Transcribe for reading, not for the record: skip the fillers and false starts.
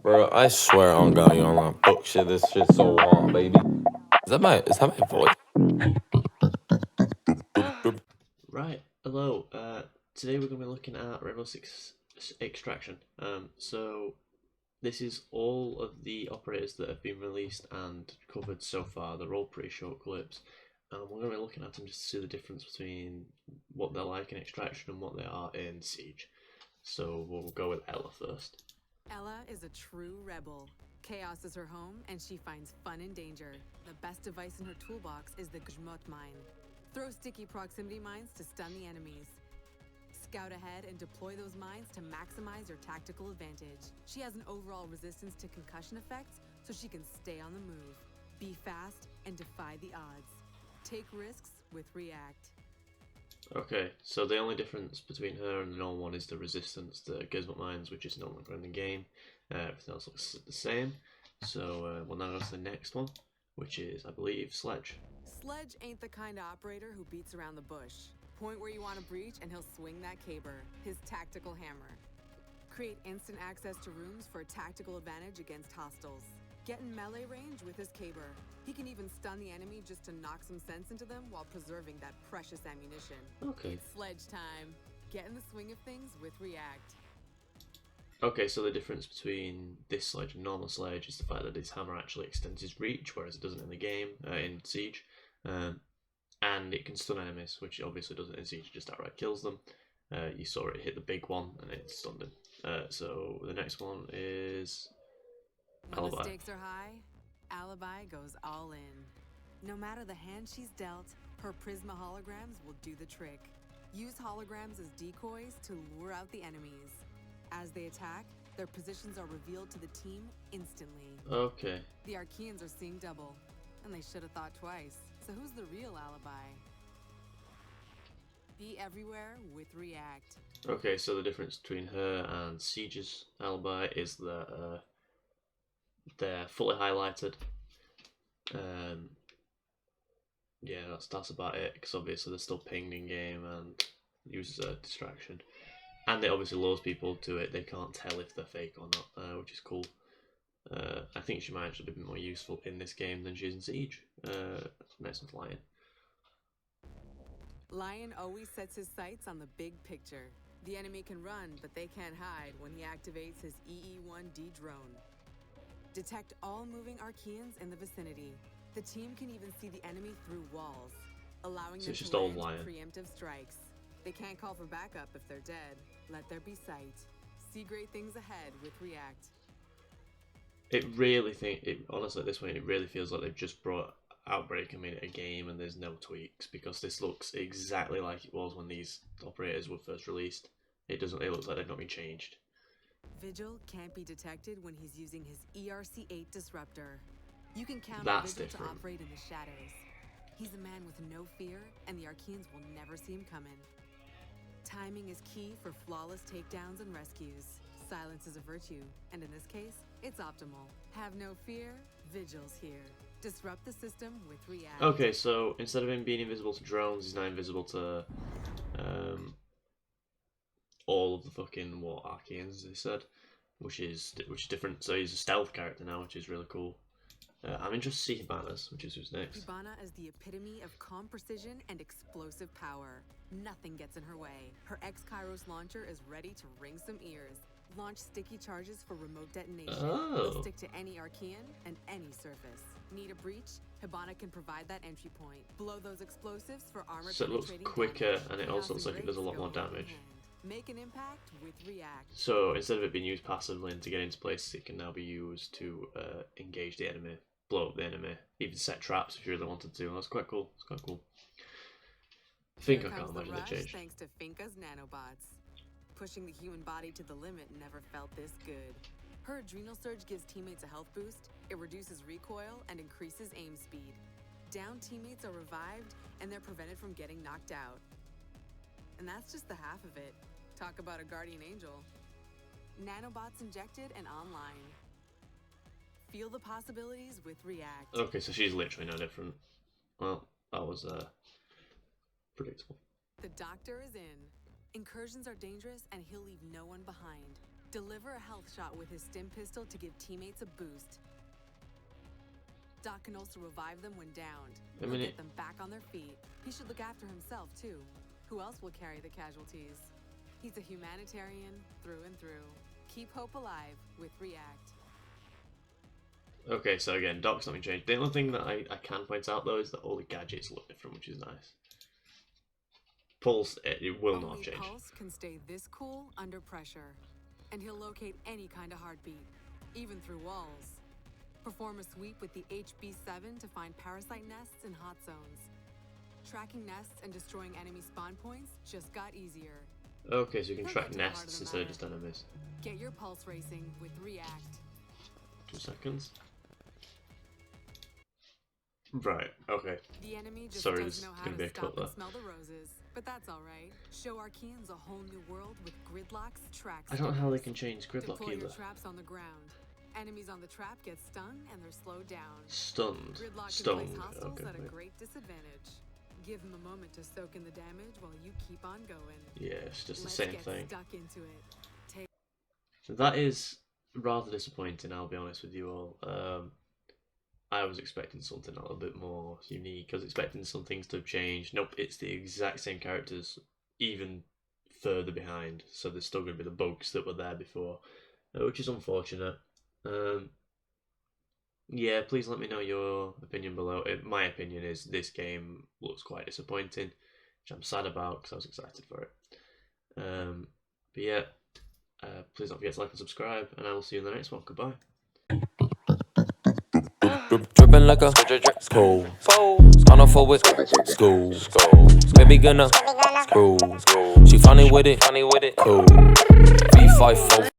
Bro, I swear on God, you on that book shit. This shit's so warm, baby. Is that my voice? Right, hello. Today we're going to be looking at Rainbow Six Extraction. So this is all of the operators that have been released and covered so far. They're all pretty short clips. We're going to be looking at them just to see the difference between what they're like in Extraction and what they are in Siege. So we'll go with Ella first. Ella is a true rebel. Chaos is her home, and she finds fun in danger. The best device in her toolbox is the Gzmot mine. Throw sticky proximity mines to stun the enemies. Scout ahead and deploy those mines to maximize your tactical advantage. She has an overall resistance to concussion effects, so she can stay on the move. Be fast and defy the odds. Take risks with React. Okay, so the only difference between her and the normal one is the resistance to Gizmo Mines, which is no longer in the game. Everything else looks the same. So we'll now go to the next one, which is, I believe, Sledge. Sledge ain't the kind of operator who beats around the bush. Point where you want to breach and he'll swing that caber, his tactical hammer. Create instant access to rooms for a tactical advantage against hostiles. Get in melee range with his caber. He can even stun the enemy just to knock some sense into them while preserving that precious ammunition. Okay. It's Sledge time. Get in the swing of things with React. Okay, so the difference between this Sledge and normal Sledge is the fact that his hammer actually extends his reach, whereas it doesn't in the game, in Siege. And it can stun enemies, which obviously doesn't in Siege, it just outright kills them. You saw it hit the big one and it stunned him. So the next one is Alibi. When the stakes are high, Alibi goes all in. No matter the hand she's dealt, her Prisma holograms will do the trick. Use holograms as decoys to lure out the enemies. As they attack, their positions are revealed to the team instantly. Okay. The Archeans are seeing double, and they should have thought twice. So who's the real Alibi? Be everywhere with React. Okay, so the difference between her and Siege's Alibi is that they're fully highlighted. Yeah, that's about it, because obviously they're still pinged in game and uses a distraction. And it obviously lures people to it. They can't tell if they're fake or not, which is cool. I think she might actually be more useful in this game than she is in Siege. Nice with Lion. Lion always sets his sights on the big picture. The enemy can run, but they can't hide when he activates his EE-1D drone. Detect all moving Archeans in the vicinity. The team can even see the enemy through walls, allowing them to land preemptive strikes. They can't call for backup if they're dead. Let there be sight. See great things ahead with React. Honestly, at this point, it really feels like they've just brought Outbreak a game and there's no tweaks, because this looks exactly like it was when these operators were first released. It looks like they've not been changed. Vigil can't be detected when he's using his ERC-8 disruptor. You can count on Vigil to operate in the shadows. He's a man with no fear, and the Archeans will never see him coming. Timing is key for flawless takedowns and rescues. Silence is a virtue, and in this case, it's optimal. Have no fear, Vigil's here. Disrupt the system with React. Okay, so instead of him being invisible to drones, he's now invisible to all of the fucking Archeans, they said, which is different. So he's a stealth character now, which is really cool. I'm interested to see Ibana's, which is who's next. Ibana is the epitome of calm precision and explosive power. Nothing gets in her way. Her X-Kairos launcher is ready to ring some ears. Launch sticky charges for remote detonation. They'll stick to any Archean and any surface. Need a breach? Ibana can provide that entry point. Blow those explosives for armor. So it looks quicker, and it also looks like it does a lot more damage. Make an impact with React. So instead of it being used passively and to get into place, it can now be used to engage the enemy, blow up the enemy, even set traps if you really wanted to. That's quite cool. It's quite cool. Finka, I can't imagine they changed. Thanks to Finka's nanobots. Pushing the human body to the limit never felt this good. Her adrenal surge gives teammates a health boost, it reduces recoil, and increases aim speed. Down teammates are revived, and they're prevented from getting knocked out. And that's just the half of it. Talk about a guardian angel. Nanobots injected and online. Feel the possibilities with React. Okay, so she's literally no different. Well, that was predictable. The doctor is in. Incursions are dangerous, and he'll leave no one behind. Deliver a health shot with his stim pistol to give teammates a boost. Doc can also revive them when downed. He'll get them back on their feet. He should look after himself, too. Who else will carry the casualties? He's a humanitarian through and through. Keep hope alive with React. Okay, so again, Doc's not been changed. The only thing that I can point out, though, is that all the gadgets look different, which is nice. Pulse, it will not change. Pulse can stay this cool under pressure. And he'll locate any kind of heartbeat, even through walls. Perform a sweep with the HB7 to find parasite nests in hot zones. Tracking nests and destroying enemy spawn points just got easier. Okay, so you can track nests instead of just enemies. Get your pulse racing with React. 2 seconds. Right, okay. The enemy just Sorry, doesn't know how gonna be to a cut stop and there. smell the roses, but that's all right. Show Archeans a whole new world with Gridlock's track. I don't know how they can change gridlock Deploy either. your traps on the ground. Enemies on the trap get stung and they're slowed down. Stunned. Gridlock can Stunned. place hostiles Okay. at a great disadvantage. Give them a moment to soak in the damage while you keep on going. Yeah, it's just the Let's same get thing. stuck into it. So that is rather disappointing, I'll be honest with you all. I was expecting something a little bit more unique. I was expecting some things to have changed. Nope, it's the exact same characters, even further behind. So there's still going to be the bugs that were there before, which is unfortunate. Yeah, please let me know your opinion below. My opinion is this game looks quite disappointing, which I'm sad about because I was excited for it. But yeah, please don't forget to like and subscribe, and I will see you in the next one. Goodbye. Dripping like a school. On a four with school. Baby gonna screw. She funny with it. Cool. V5